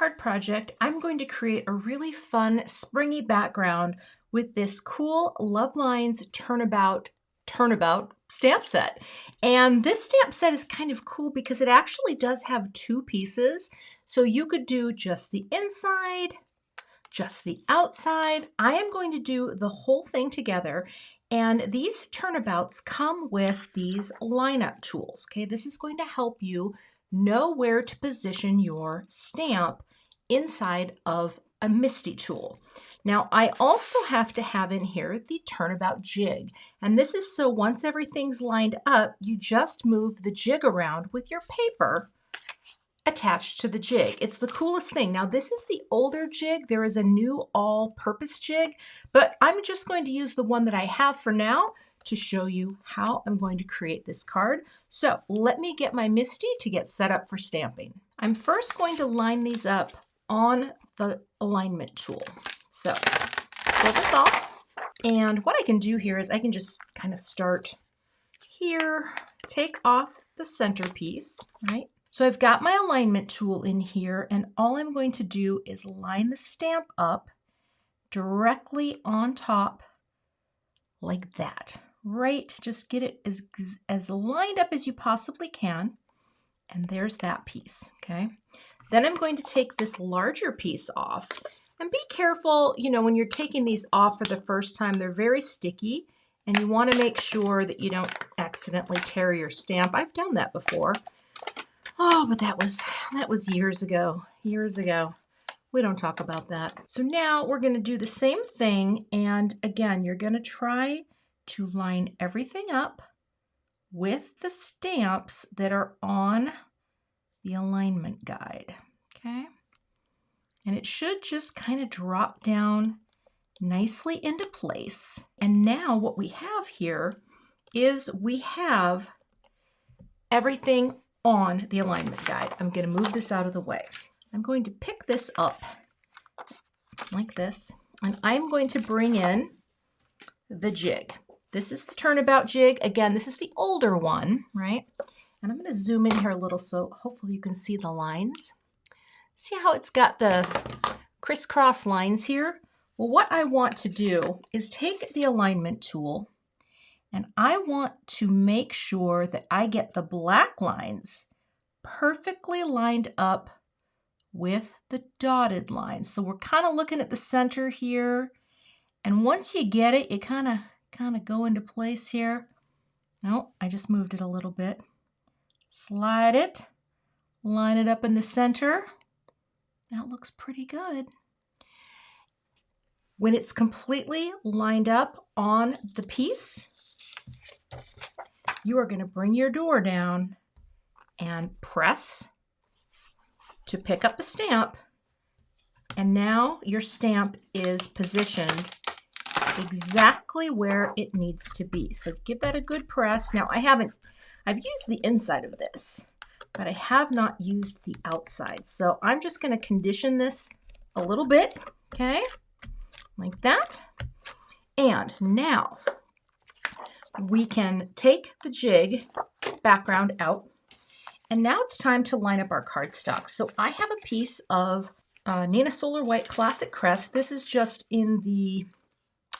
card project, I'm going to create a really fun springy background with this cool Love Lines Turnabout stamp set. And this stamp set is kind of cool because it actually does have two pieces. So you could do just the inside, just the outside. I am going to do the whole thing together. And these turnabouts come with these lineup tools. Okay, this is going to help you know where to position your stamp inside of a MISTI tool. Now, I also have to have in here the Turnabout jig. And this is so once everything's lined up, you just move the jig around with your paper attached to the jig. It's the coolest thing. Now, this is the older jig. There is a new all-purpose jig, but I'm just going to use the one that I have for now to show you how I'm going to create this card. So let me get my MISTI to get set up for stamping. I'm first going to line these up on the alignment tool. So pull this off. And what I can do here is I can just kind of start here, take off the centerpiece, right? So I've got my alignment tool in here, and all I'm going to do is line the stamp up directly on top like that. Right, just get it as lined up as you possibly can. And there's that piece, okay? Then I'm going to take this larger piece off. And be careful, you know, when you're taking these off for the first time, they're very sticky. And you want to make sure that you don't accidentally tear your stamp. I've done that before. Oh, but that was years ago, We don't talk about that. So now we're going to do the same thing. And again, you're going to try to line everything up with the stamps that are on the alignment guide, okay? And it should just kind of drop down nicely into place. And now what we have here is we have everything on the alignment guide. I'm going to move this out of the way. I'm going to pick this up like this, and I'm going to bring in the jig. This is the Turnabout jig. Again, this is the older one, right? And I'm going to zoom in here a little so hopefully you can see the lines. See how it's got the crisscross lines here? Well, what I want to do is take the alignment tool, and I want to make sure that I get the black lines perfectly lined up with the dotted lines. So we're kind of looking at the center here. And once you get it, you kind of go into place here. No, I just moved it a little bit. Slide it, line it up in the center. That looks pretty good. When it's completely lined up on the piece, you are going to bring your door down and press to pick up the stamp. And now your stamp is positioned exactly where it needs to be. So give that a good press. Now I've used the inside of this, but I have not used the outside. So I'm just going to condition this a little bit, okay? Like that. And now we can take the jig background out. And now it's time to line up our cardstock. So I have a piece of Nina Solar White Classic Crest. This is just in the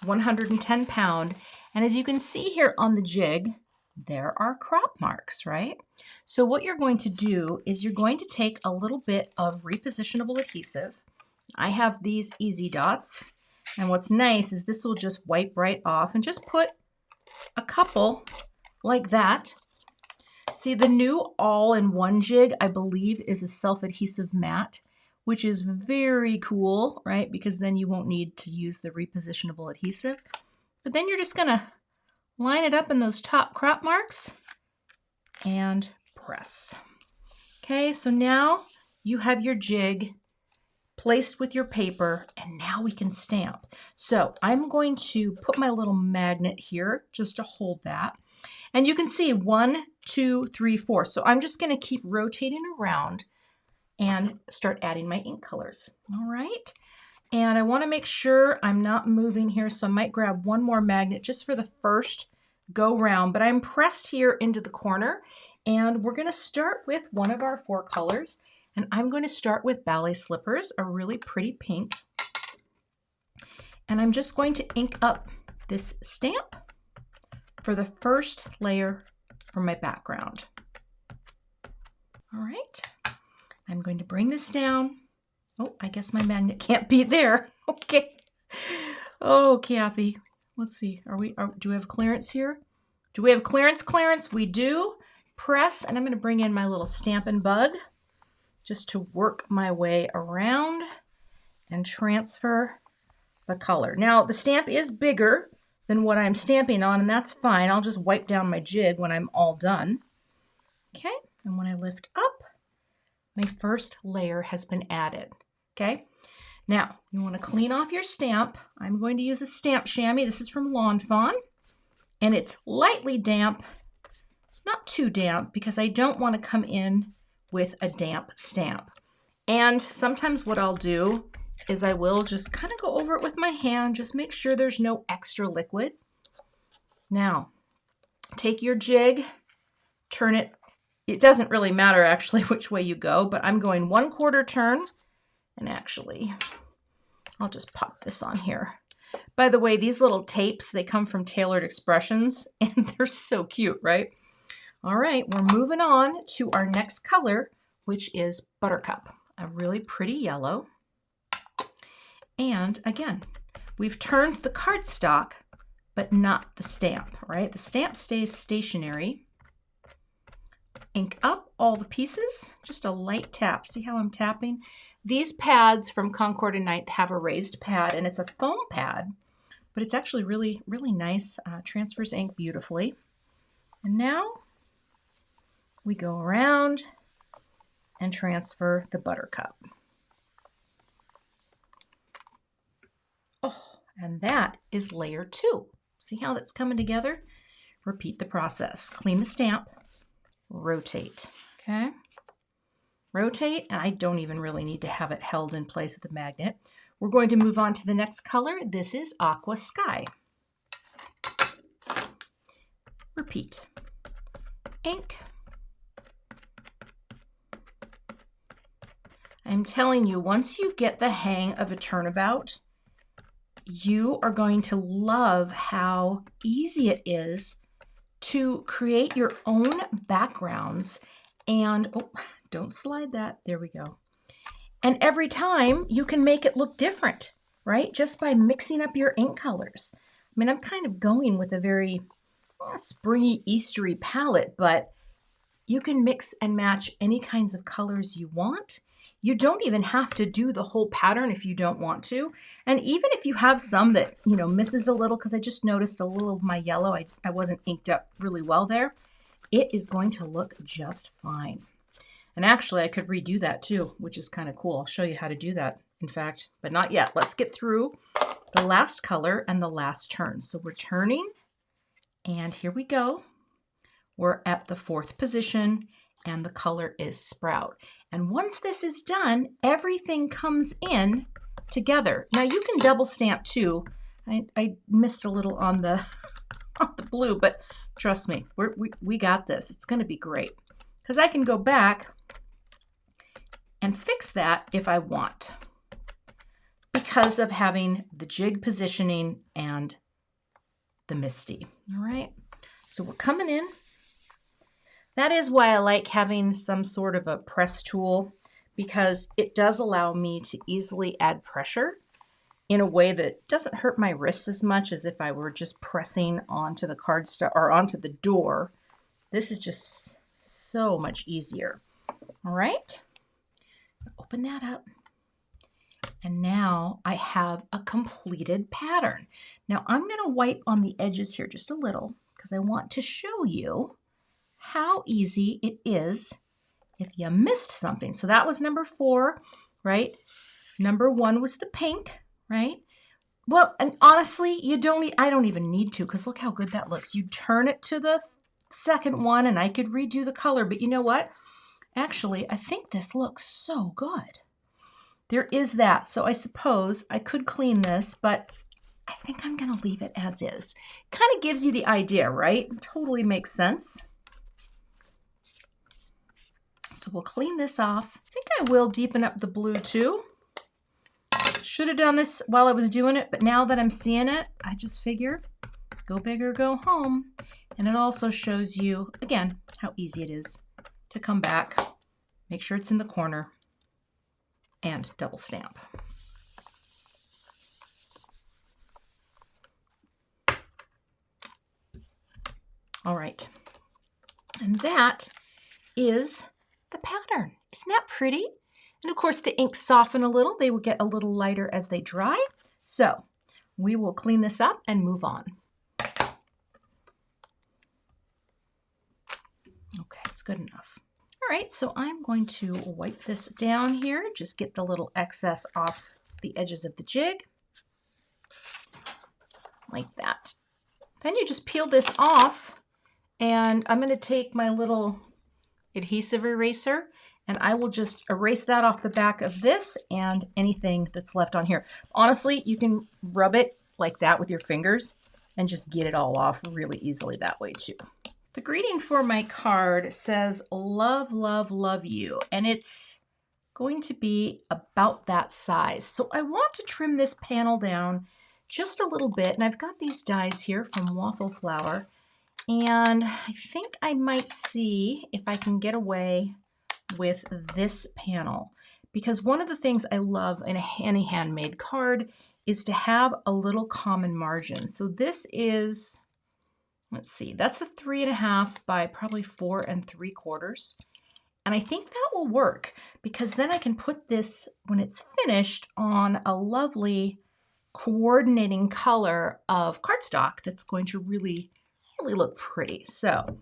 110 pound. And as you can see here on the jig, there are crop marks, right? So what you're going to do is you're going to take a little bit of repositionable adhesive. I have these Easy Dots. And what's nice is this will just wipe right off, and just put a couple like that. See, the new all-in-one jig, I believe, is a self-adhesive mat, which is very cool, right? Because then you won't need to use the repositionable adhesive. But then you're just gonna line it up in those top crop marks and press. Okay, so now you have your jig placed with your paper, and now we can stamp. So I'm going to put my little magnet here just to hold that. And you can see 1, 2, 3, 4. So I'm just going to keep rotating around and start adding my ink colors. All right. And I want to make sure I'm not moving here. So I might grab one more magnet just for the first go round, but I'm pressed here into the corner, and we're going to start with one of our 4 colors. And I'm going to start with ballet slippers, a really pretty pink. And I'm just going to ink up this stamp for the first layer for my background. All right, I'm going to bring this down. Oh, I guess my magnet can't be there. Okay. Oh, Cathy, let's see. Do we have clearance here? Do we have clearance? We do. Press, and I'm going to bring in my little Stampin' Bug just to work my way around and transfer the color. Now, the stamp is bigger than what I'm stamping on, and that's fine. I'll just wipe down my jig when I'm all done. Okay, and when I lift up, my first layer has been added. Okay, now you want to clean off your stamp. I'm going to use a stamp chamois. This is from Lawn Fawn, and it's lightly damp, not too damp, because I don't want to come in with a damp stamp. And sometimes what I'll do is I will just kind of go over it with my hand, just make sure there's no extra liquid. Now, take your jig, turn it. It doesn't really matter actually which way you go, but I'm going 1/4 turn. And actually, I'll just pop this on here. By the way, these little tapes, they come from Tailored Expressions, and they're so cute, right? All right, we're moving on to our next color, which is Buttercup, a really pretty yellow. And again, we've turned the cardstock, but not the stamp, right? The stamp stays stationary. Ink up all the pieces, just a light tap. See how I'm tapping? These pads from Concord 9th have a raised pad, and it's a foam pad, but it's actually really, really nice. Transfers ink beautifully. And now we go around and transfer the Buttercup. Oh, and that is layer 2. See how that's coming together? Repeat the process. Clean the stamp. Rotate, okay? Rotate, and I don't even really need to have it held in place with a magnet. We're going to move on to the next color. This is Aqua Sky. Repeat. Ink. I'm telling you, once you get the hang of a turnabout, you are going to love how easy it is to create your own backgrounds. And oh, don't slide that. There we go. And every time you can make it look different, right? Just by mixing up your ink colors. I mean, I'm kind of going with a very springy, Eastery palette, but you can mix and match any kinds of colors you want. You don't even have to do the whole pattern if you don't want to. And even if you have some that, misses a little, because I just noticed a little of my yellow, I wasn't inked up really well there, it is going to look just fine. And actually, I could redo that too, which is kind of cool. I'll show you how to do that, in fact, but not yet. Let's get through the last color and the last turn. So we're turning, and here we go. We're at the 4th position, and the color is Sprout. And once this is done, everything comes in together. Now you can double stamp too. I missed a little on the, on the blue, but trust me, we got this. It's going to be great because I can go back and fix that if I want because of having the jig positioning and the Misty. All right, so we're coming in. That is why I like having some sort of a press tool, because it does allow me to easily add pressure in a way that doesn't hurt my wrists as much as if I were just pressing onto the cardstock or onto the door. This is just so much easier. All right, open that up. And now I have a completed pattern. Now I'm going to wipe on the edges here just a little because I want to show you how easy it is if you missed something. So that was number 4, right? Number 1 was the pink, right? Well, and honestly, I don't even need to, because look how good that looks. You turn it to the second one and I could redo the color, but you know what? Actually, I think this looks so good. There is that. So I suppose I could clean this, but I think I'm going to leave it as is. Kind of gives you the idea, right? Totally makes sense. So we'll clean this off. I think I will deepen up the blue too. Should have done this while I was doing it, but now that I'm seeing it, I just figure go big or go home. And it also shows you, again, how easy it is to come back, make sure it's in the corner, and double stamp. All right, and that is the pattern. Isn't that pretty? And of course the inks soften a little. They will get a little lighter as they dry. So we will clean this up and move on. Okay, it's good enough. All right, so I'm going to wipe this down here, just get the little excess off the edges of the jig, like that. Then you just peel this off, and I'm going to take my little adhesive eraser, and I will just erase that off the back of this and anything that's left on here. Honestly, you can rub it like that with your fingers and just get it all off really easily that way too. The greeting for my card says, love, love, love you, and it's going to be about that size. So I want to trim this panel down just a little bit, and I've got these dies here from Waffle Flower, and I think I might see if I can get away with this panel, because one of the things I love in any handmade card is to have a little common margin. So this is, let's see, that's the 3.5 by probably 4 3/4. And I think that will work, because then I can put this, when it's finished, on a lovely coordinating color of cardstock that's going to really look pretty. So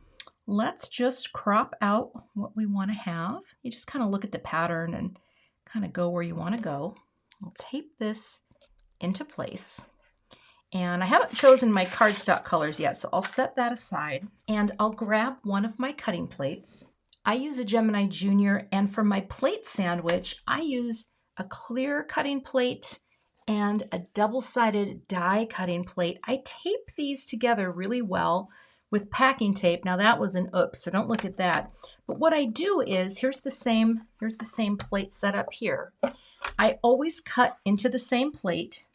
let's just crop out what we want to have. You just kind of look at the pattern and kind of go where you want to go. I'll tape this into place. And I haven't chosen my cardstock colors yet, so I'll set that aside. And I'll grab one of my cutting plates. I use a Gemini Junior, and for my plate sandwich, I use a clear cutting plate and a double-sided die cutting plate. I tape these together really well with packing tape. Now that was an oops, so don't look at that. But what I do is, here's the same plate set up here. I always cut into the same plate,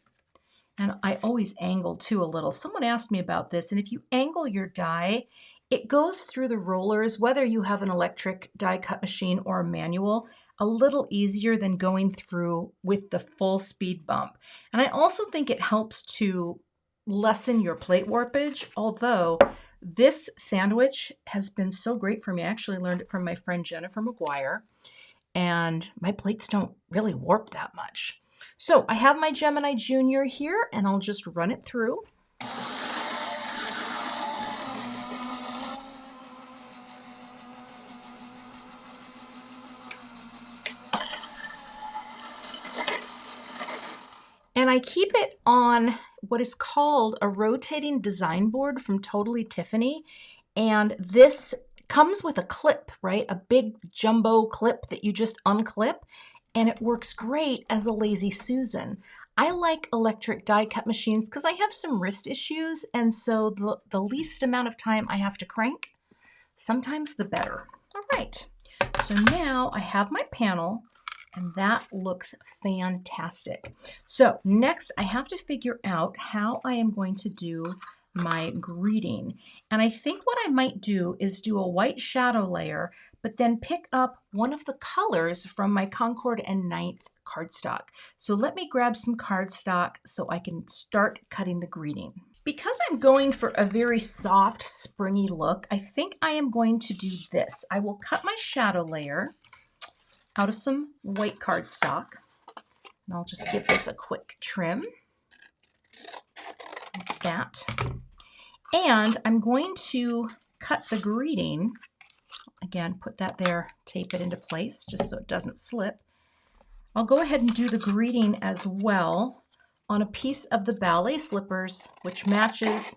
and I always angle too a little. Someone asked me about this, and if you angle your die, it goes through the rollers, whether you have an electric die cut machine or a manual, a little easier than going through with the full speed bump. And I also think it helps to lessen your plate warpage, although this sandwich has been so great for me. I actually learned it from my friend Jennifer McGuire, and my plates don't really warp that much. So I have my Gemini Junior here, and I'll just run it through. And I keep it on what is called a rotating design board from Totally Tiffany. And this comes with a clip, right? A big jumbo clip that you just unclip, and it works great as a Lazy Susan. I like electric die cut machines because I have some wrist issues, and so the least amount of time I have to crank, sometimes the better. All right, so now I have my panel, and that looks fantastic. So next I have to figure out how I am going to do my greeting. And I think what I might do is do a white shadow layer, but then pick up one of the colors from my Concord 9th cardstock. So let me grab some cardstock so I can start cutting the greeting. Because I'm going for a very soft, springy look, I think I am going to do this. I will cut my shadow layer out of some white cardstock, and I'll just give this a quick trim, like that. And I'm going to cut the greeting, again, put that there, tape it into place just so it doesn't slip. I'll go ahead and do the greeting as well on a piece of the ballet slippers, which matches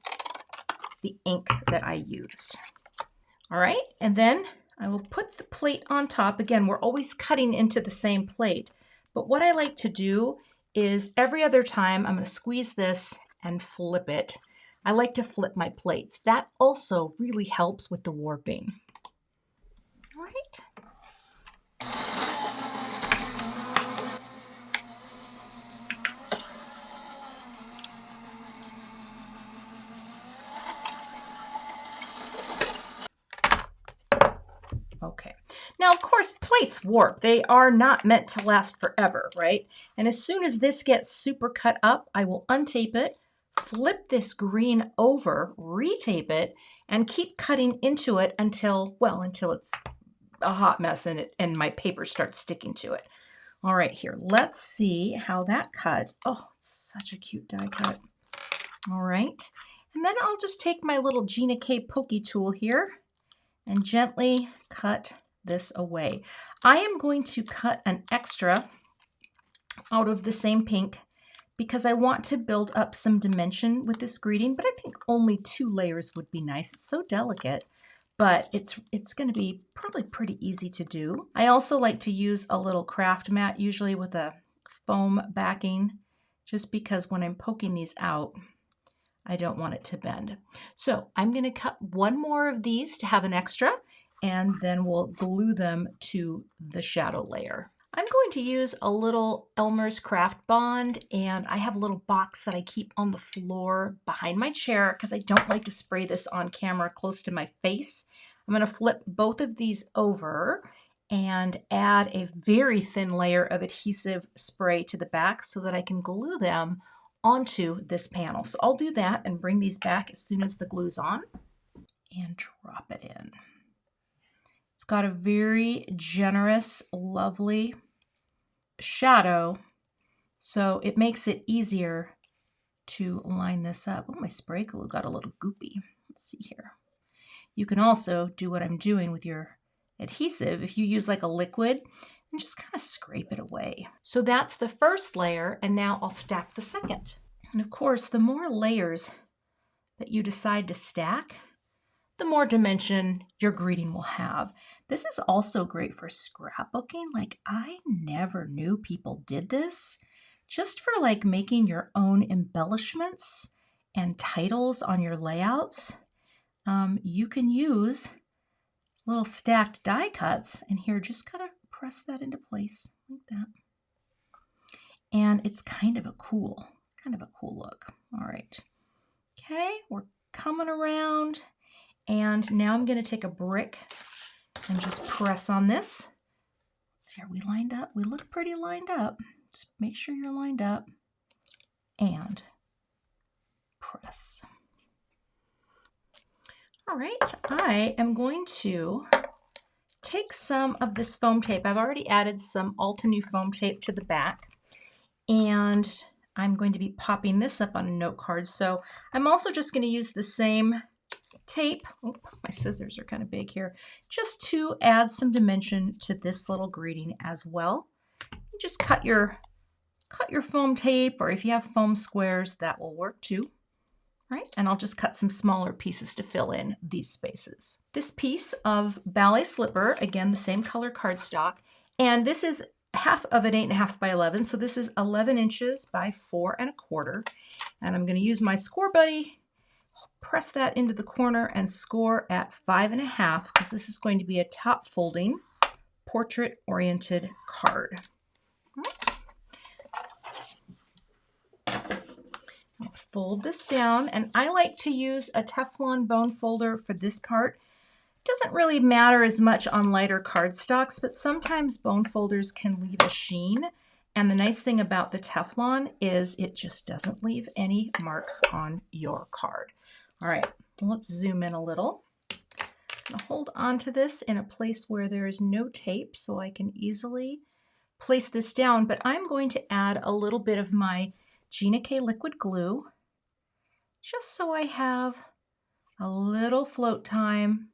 the ink that I used. All right, and then I will put the plate on top. Again, we're always cutting into the same plate, but what I like to do is every other time I'm going to squeeze this and flip it. I like to flip my plates. That also really helps with the warping. All right, plates warp. They are not meant to last forever, right? And as soon as this gets super cut up, I will untape it, flip this green over, retape it, and keep cutting into it until, well, until it's a hot mess and my paper starts sticking to it. All right, here, let's see how that cut. Oh, such a cute die cut. All right, and then I'll just take my little Gina K pokey tool here and gently cut this away. I am going to cut an extra out of the same pink because I want to build up some dimension with this greeting, but I think only 2 layers would be nice. It's so delicate, but it's going to be probably pretty easy to do. I also like to use a little craft mat, usually with a foam backing, just because when I'm poking these out, I don't want it to bend. So I'm going to cut one more of these to have an extra, and then we'll glue them to the shadow layer. I'm going to use a little Elmer's Craft Bond, and I have a little box that I keep on the floor behind my chair because I don't like to spray this on camera close to my face. I'm going to flip both of these over and add a very thin layer of adhesive spray to the back so that I can glue them onto this panel. So I'll do that and bring these back as soon as the glue's on and drop it in. It's got a very generous, lovely shadow, so it makes it easier to line this up. Oh, my spray glue got a little goopy. Let's see here. You can also do what I'm doing with your adhesive if you use like a liquid and just kind of scrape it away. So that's the first layer, and now I'll stack the second. And of course, the more layers that you decide to stack, the more dimension your greeting will have. This is also great for scrapbooking. Like, I never knew people did this. Just for like making your own embellishments and titles on your layouts, you can use little stacked die cuts, and here, just kind of press that into place like that. And it's kind of a cool look. All right. Okay, we're coming around, and now I'm going to take a brick and just press on this. Let's see, are we lined up? We look pretty lined up. Just make sure you're lined up and press. All right, I am going to take some of this foam tape. I've already added some Altenew foam tape to the back, and I'm going to be popping this up on a note card. So I'm also just going to use the same tape. Oh, my scissors are kind of big here, just to add some dimension to this little greeting as well. You just cut your foam tape, or if you have foam squares, that will work too. Right? And I'll just cut some smaller pieces to fill in these spaces. This piece of ballet slipper, again, the same color cardstock, and this is half of an 8.5 by 11, so this is 11 inches by 4 1/4. And I'm going to use my score buddy, press that into the corner and score at 5.5, because this is going to be a top folding portrait oriented card. I'll fold this down, and I like to use a Teflon bone folder for this part. It doesn't really matter as much on lighter cardstocks, but sometimes bone folders can leave a sheen. And the nice thing about the Teflon is it just doesn't leave any marks on your card. All right, let's zoom in a little. I'm gonna hold on to this in a place where there is no tape so I can easily place this down, but I'm going to add a little bit of my Gina K liquid glue, just so I have a little float time,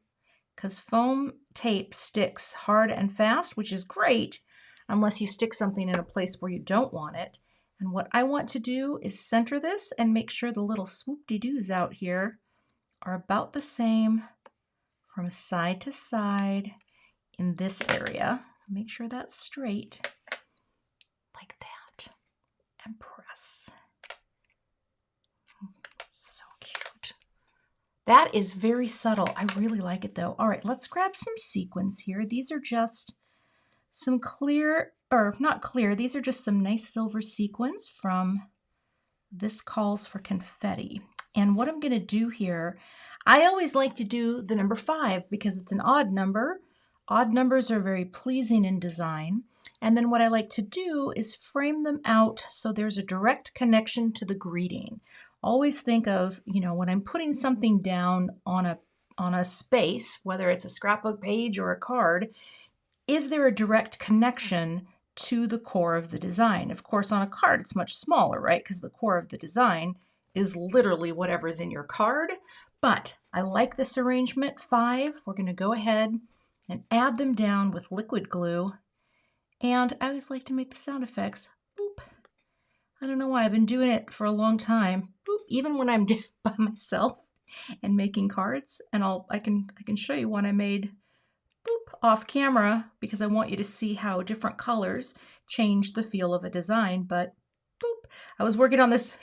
because foam tape sticks hard and fast, which is great unless you stick something in a place where you don't want it. And what I want to do is center this and make sure the little swoop-de-doos out here are about the same from side to side in this area. Make sure that's straight, like that, and press. So cute. That is very subtle. I really like it though. All right, let's grab some sequins here. These are just some clear, or not clear, these are just some nice silver sequins from This Calls for Confetti. And what I'm going to do here, I always like to do the number 5 because it's an odd number Odd numbers are very pleasing in design. And then what I like to do is frame them out so there's a direct connection to the greeting. Always think of, when I'm putting something down on a space, whether it's a scrapbook page or a card, is there a direct connection to the core of the design? Of course, on a card, it's much smaller, right? Because the core of the design is literally whatever is in your card. But I like this arrangement. 5, we're going to go ahead and add them down with liquid glue. And I always like to make the sound effects. Boop. I don't know why. I've been doing it for a long time. Boop. Even when I'm by myself and making cards. And I can show you one I made boop, off camera because I want you to see how different colors change the feel of a design. But boop, I was working on this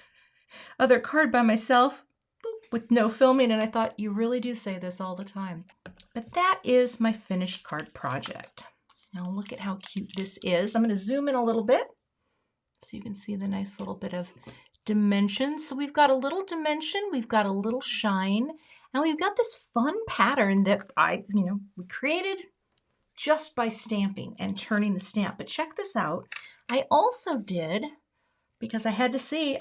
other card by myself boop, with no filming, and I thought, you really do say this all the time. But that is my finished card project. Now look at how cute this is. I'm going to zoom in a little bit so you can see the nice little bit of dimension. So we've got a little dimension, we've got a little shine, and we've got this fun pattern that we created just by stamping and turning the stamp. But check this out. I also did, because I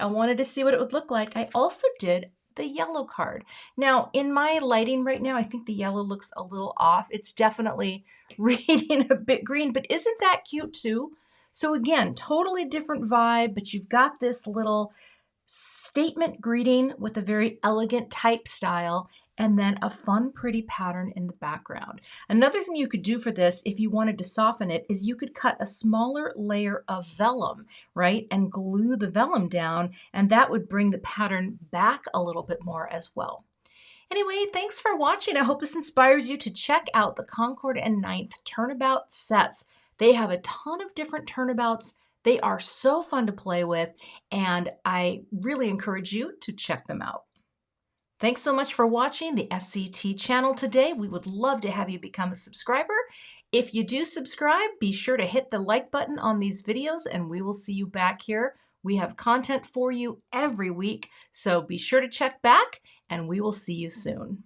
wanted to see what it would look like, I also did the yellow card. Now, in my lighting right now, I think the yellow looks a little off. It's definitely reading a bit green, but isn't that cute too? So again, totally different vibe, but you've got this little statement greeting with a very elegant type style, and then a fun, pretty pattern in the background. Another thing you could do for this, if you wanted to soften it, is you could cut a smaller layer of vellum, right, and glue the vellum down, and that would bring the pattern back a little bit more as well. Anyway, thanks for watching. I hope this inspires you to check out the Concord and 9th Turnabout sets. They have a ton of different turnabouts. They are so fun to play with, and I really encourage you to check them out. Thanks so much for watching the SCT channel today. We would love to have you become a subscriber. If you do subscribe, be sure to hit the like button on these videos, and we will see you back here. We have content for you every week, so be sure to check back, and we will see you soon.